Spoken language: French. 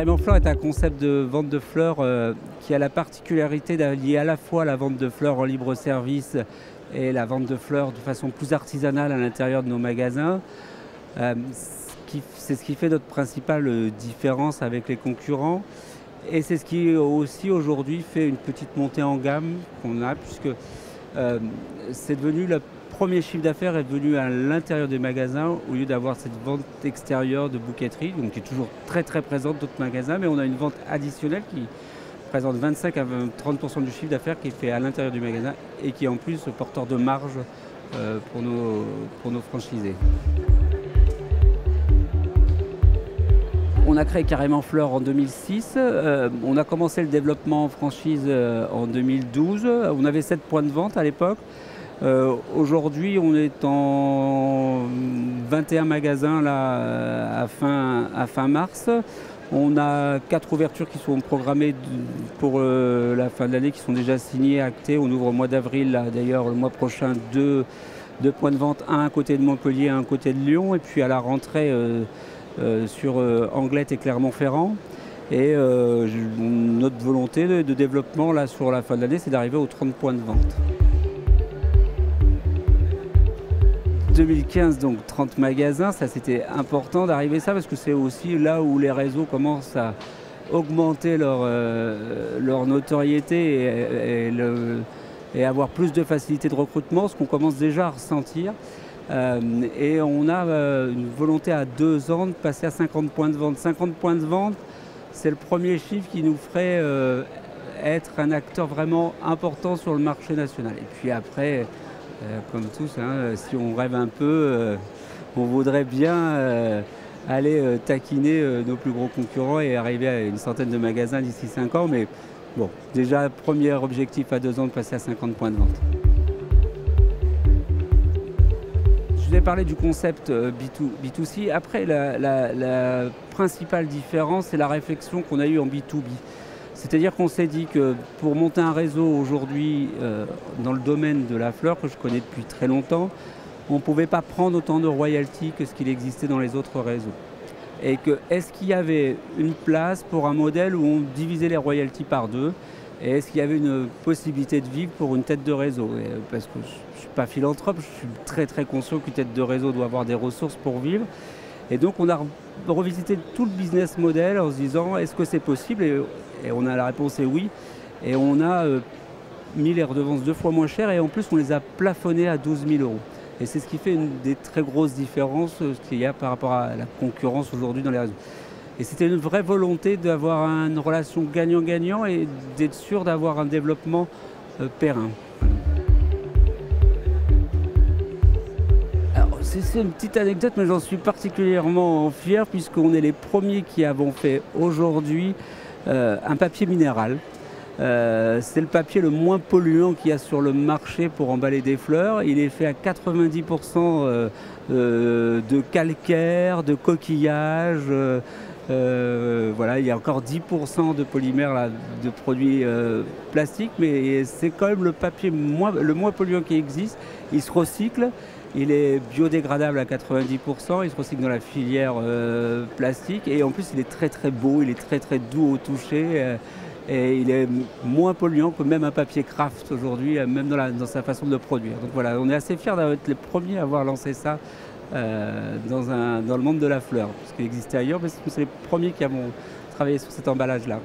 Carrément Fleurs est un concept de vente de fleurs qui a la particularité d'allier à la fois la vente de fleurs en libre service et la vente de fleurs de façon plus artisanale à l'intérieur de nos magasins. C'est ce qui fait notre principale différence avec les concurrents. Et c'est ce qui aussi aujourd'hui fait une petite montée en gamme qu'on a, puisque c'est devenu le premier chiffre d'affaires est devenu à l'intérieur des magasins au lieu d'avoir cette vente extérieure de bouquetterie, donc qui est toujours très présente d'autres magasins, mais on a une vente additionnelle qui représente 25 à 30% du chiffre d'affaires qui est fait à l'intérieur du magasin et qui est en plus porteur de marge pour nos franchisés. On a créé Carrément Fleurs en 2006, on a commencé le développement en franchise en 2012, on avait 7 points de vente à l'époque. Aujourd'hui on est en 21 magasins là, à fin mars. On a 4 ouvertures qui sont programmées pour la fin de l'année, qui sont déjà signées, actées. On ouvre au mois d'avril, d'ailleurs le mois prochain, deux points de vente, un à côté de Montpellier, un à côté de Lyon, et puis à la rentrée sur Anglet et Clermont-Ferrand. Et notre volonté de développement là, sur la fin de l'année, c'est d'arriver aux 30 points de vente. 2015, donc 30 magasins, ça c'était important d'arriver à ça parce que c'est aussi là où les réseaux commencent à augmenter leur notoriété et avoir plus de facilité de recrutement, ce qu'on commence déjà à ressentir. Et on a une volonté à 2 ans de passer à 50 points de vente. 50 points de vente, c'est le premier chiffre qui nous ferait être un acteur vraiment important sur le marché national. Et puis après, comme tous, hein, si on rêve un peu, on voudrait bien aller taquiner nos plus gros concurrents et arriver à une centaine de magasins d'ici 5 ans. Mais bon, déjà, premier objectif à 2 ans de passer à 50 points de vente. Je vous ai parlé du concept B2C. Après, la principale différence, c'est la réflexion qu'on a eue en B2B. C'est-à-dire qu'on s'est dit que pour monter un réseau aujourd'hui dans le domaine de la fleur, que je connais depuis très longtemps, on ne pouvait pas prendre autant de royalties que ce qu'il existait dans les autres réseaux. Et que est-ce qu'il y avait une place pour un modèle où on divisait les royalties par 2 ? Et est-ce qu'il y avait une possibilité de vivre pour une tête de réseau ? Parce que je ne suis pas philanthrope, je suis très conscient qu'une tête de réseau doit avoir des ressources pour vivre. Et donc on a revisité tout le business model en se disant est-ce que c'est possible ? Et on a la réponse est oui. Et on a mis les redevances 2 fois moins chères et en plus on les a plafonnées à 12 000 €. Et c'est ce qui fait une des très grosses différences qu'il y a par rapport à la concurrence aujourd'hui dans les réseaux. Et c'était une vraie volonté d'avoir une relation gagnant-gagnant et d'être sûr d'avoir un développement périn. C'est une petite anecdote, mais j'en suis particulièrement fier puisqu'on est les premiers qui avons fait aujourd'hui un papier minéral. C'est le papier le moins polluant qu'il y a sur le marché pour emballer des fleurs. Il est fait à 90% de calcaire, de coquillage. Voilà, il y a encore 10% de polymère là, de produits plastiques, mais c'est quand même le papier le moins polluant qui existe. Il se recycle. Il est biodégradable à 90%, il se recycle dans la filière plastique et en plus il est très beau, il est très doux au toucher et il est moins polluant que même un papier craft aujourd'hui, même dans sa façon de le produire. Donc voilà, on est assez fiers d'être les premiers à avoir lancé ça dans le monde de la fleur, parce qu'il existait ailleurs, mais c'est les premiers qui avons travaillé sur cet emballage-là.